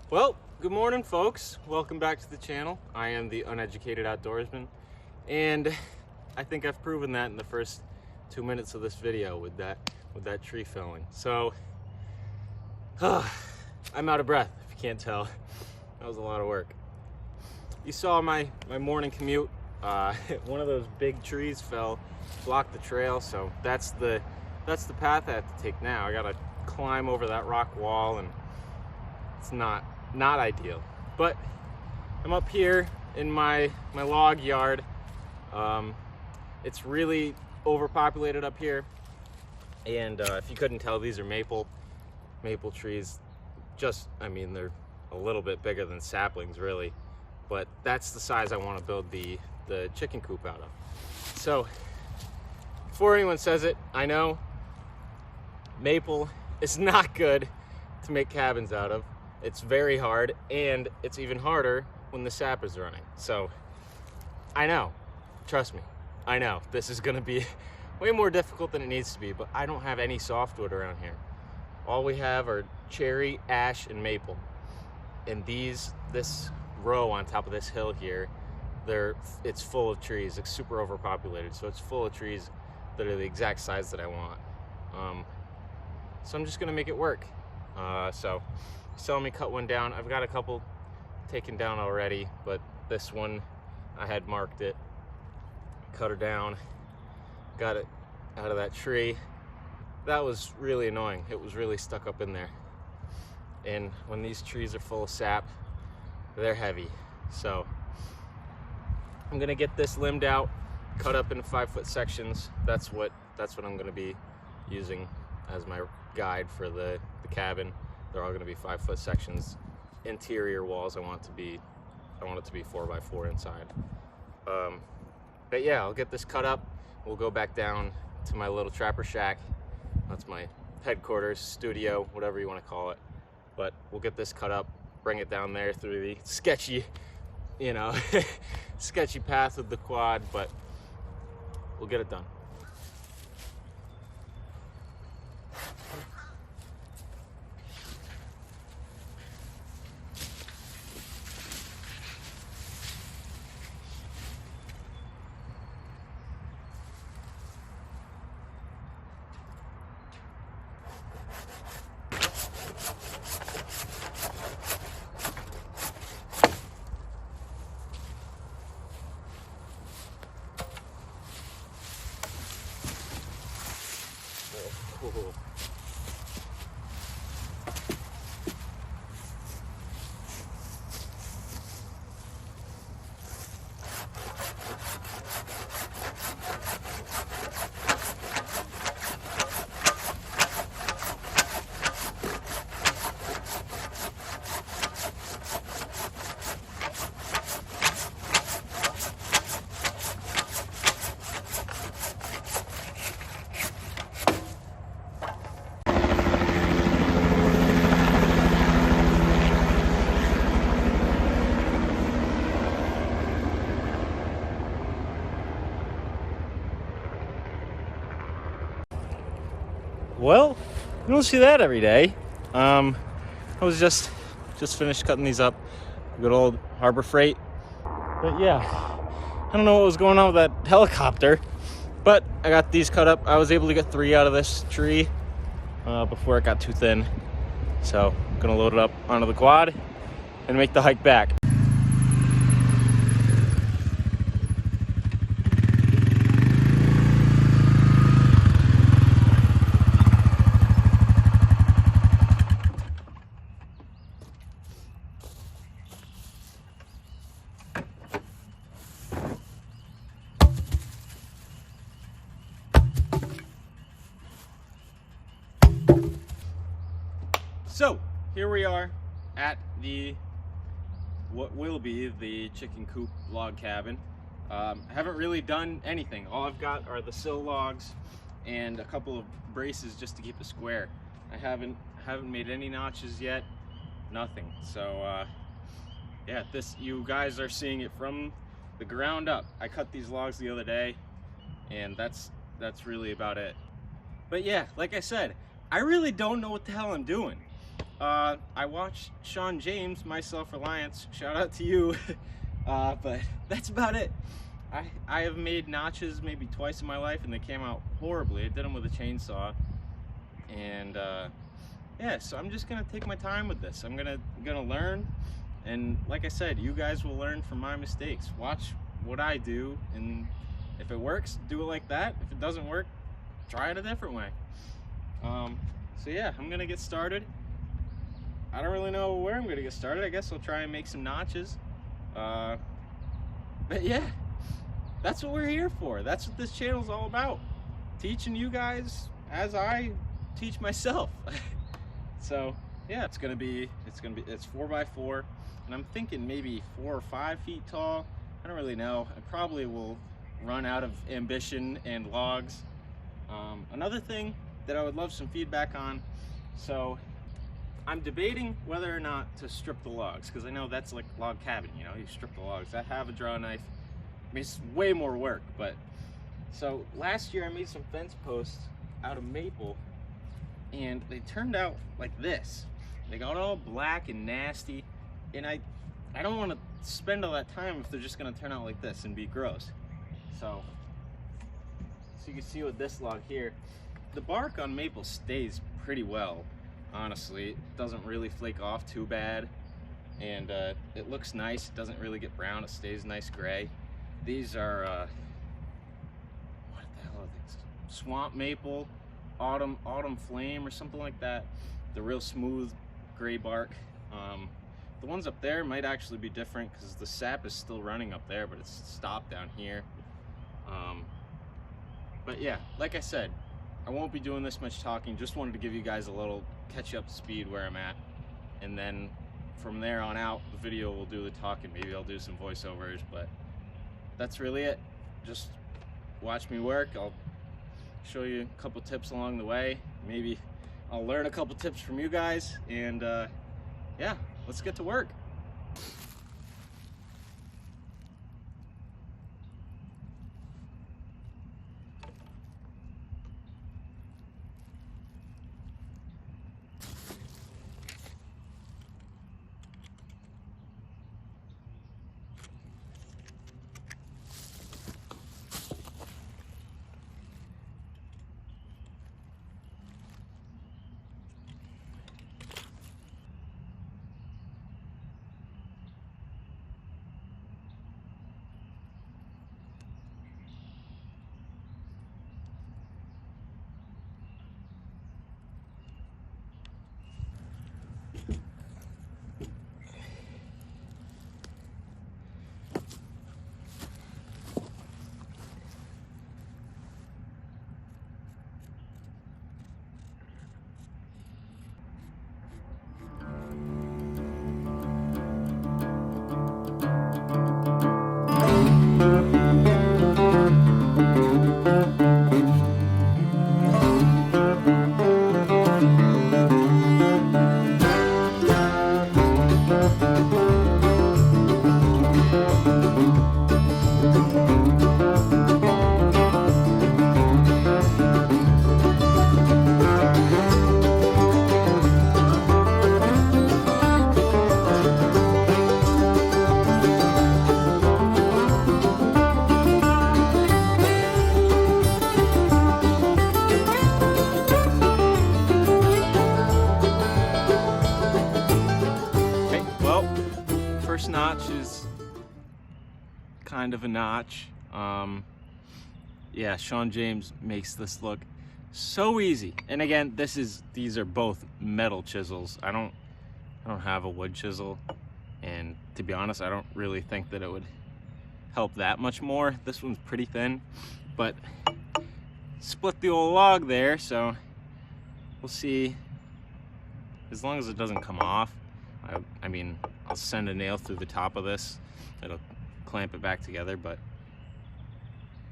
Well, good morning, folks. Welcome back to the channel. I am the uneducated outdoorsman, and I think I've proven that in the first 2 minutes of this video with that tree felling. So I'm out of breath, if you can't tell. That was a lot of work. You saw my morning commute. One of those big trees fell, blocked the trail, so that's the path I have to take now. I gotta climb over that rock wall, and it's not ideal. But I'm up here in my log yard. It's really overpopulated up here, and if you couldn't tell, these are maple trees. I mean, they're a little bit bigger than saplings, really, but that's the size I want to build the chicken coop out of. So before anyone says it, I know maple is not good to make cabins out of. It's very hard, and it's even harder when the sap is running. So I know, trust me, I know this is gonna be way more difficult than it needs to be, but I don't have any softwood around here. All we have are cherry, ash, and maple. And this row on top of this hill here, it's full of trees. It's super overpopulated, so it's full of trees that are the exact size that I want. So I'm just gonna make it work. So saw me cut one down. I've got a couple taken down already, but this one, I had marked it, cut her down, got it out of that tree. That was really annoying. It was really stuck up in there. And when these trees are full of sap, they're heavy. So I'm gonna get this limbed out, cut up into 5-foot sections. That's what I'm gonna be using as my guide for the cabin. They're all gonna be 5-foot sections. Interior walls, I want it to be 4x4 inside. But yeah, I'll get this cut up. We'll go back down to my little trapper shack. That's my headquarters, studio, whatever you want to call it. But we'll get this cut up, bring it down there through the sketchy, sketchy path of the quad, but we'll get it done. Cool. Well, you don't see that every day. I was just finished cutting these up. Good old Harbor Freight. But yeah, I don't know what was going on with that helicopter, but I got these cut up. I was able to get 3 out of this tree before it got too thin. So I'm gonna load it up onto the quad and make the hike back. So here we are at what will be the chicken coop log cabin. I haven't really done anything. All I've got are the sill logs and a couple of braces just to keep it square. I haven't made any notches yet, nothing. So yeah, you guys are seeing it from the ground up. I cut these logs the other day, and that's really about it. But yeah, like I said, I really don't know what the hell I'm doing. I watched Shawn James, My Self-Reliance, shout out to you. But that's about it. I have made notches maybe twice in my life and they came out horribly. I did them with a chainsaw, and yeah, so I'm just gonna take my time with this. I'm gonna learn, and like I said, you guys will learn from my mistakes. Watch what I do, and if it works, do it like that. If it doesn't work, try it a different way. So yeah, I'm gonna get started. I don't really know where I'm gonna get started. I guess I'll try and make some notches. But yeah, that's what we're here for. That's what this channel's all about. Teaching you guys as I teach myself. So yeah, it's 4x4, and I'm thinking maybe 4 or 5 feet tall. I don't really know. I probably will run out of ambition and logs. Another thing that I would love some feedback on. So I'm debating whether or not to strip the logs, because I know that's like log cabin, you know, you strip the logs. I have a draw knife. I mean, it's way more work, but so last year I made some fence posts out of maple, and they turned out like this. They got all black and nasty, and I don't want to spend all that time if they're just going to turn out like this and be gross. So you can see with this log here, the bark on maple stays pretty well. Honestly, it doesn't really flake off too bad, and it looks nice. It doesn't really get brown. It stays nice gray. These are what the hell are these? Swamp maple, autumn flame or something like that. The real smooth gray bark. The ones up there might actually be different because the sap is still running up there, but it's stopped down here. But yeah, like I said, I won't be doing this much talking. Just wanted to give you guys a little catch up to speed where I'm at, and then from there on out the video will do the talking. Maybe I'll do some voiceovers, but that's really it. Just watch me work. I'll show you a couple tips along the way. Maybe I'll learn a couple tips from you guys, and yeah, let's get to work. First notch is kind of a notch. Yeah, Shawn James makes this look so easy. And again, these are both metal chisels. I don't have a wood chisel, and to be honest, I don't really think that it would help that much more. This one's pretty thin, but split the old log there, so we'll see. As long as it doesn't come off, I mean, I'll send a nail through the top of this. It'll clamp it back together, but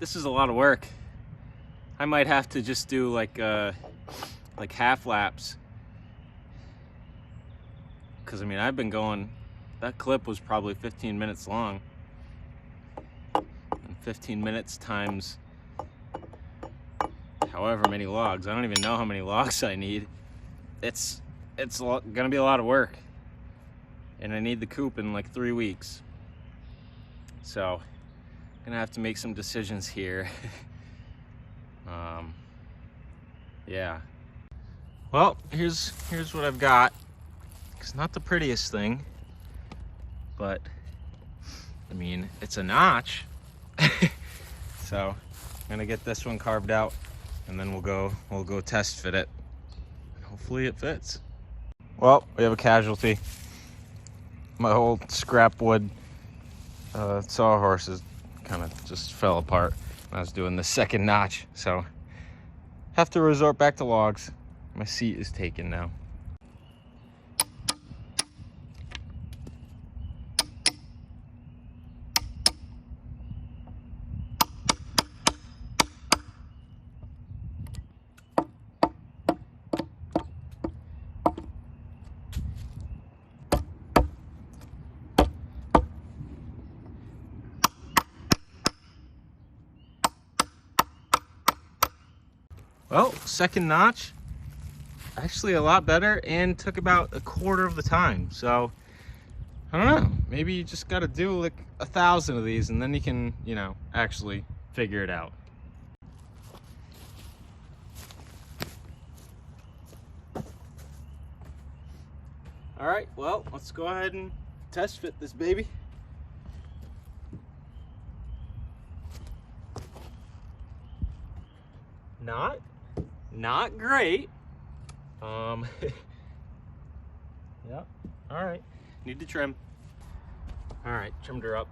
this is a lot of work. I might have to just do like half laps, because I mean, I've been going, that clip was probably 15 minutes long, and 15 minutes times however many logs, I don't even know how many logs I need. It's it's gonna be a lot of work, and I need the coop in like 3 weeks. So gonna have to make some decisions here. Yeah. Well, here's what I've got. It's not the prettiest thing, but I mean, it's a notch. So I'm gonna get this one carved out, and then we'll go test fit it. Hopefully it fits. Well, we have a casualty. My whole scrap wood sawhorse is kind of just fell apart when I was doing the second notch, so have to resort back to logs. My seat is taken now. Well, second notch, actually a lot better, and took about a quarter of the time. So I don't know, maybe you just got to do like 1,000 of these, and then you can, you know, actually figure it out. All right, well, let's go ahead and test fit this baby. Not great. Yeah, all right, need to trim. All right, trimmed her up.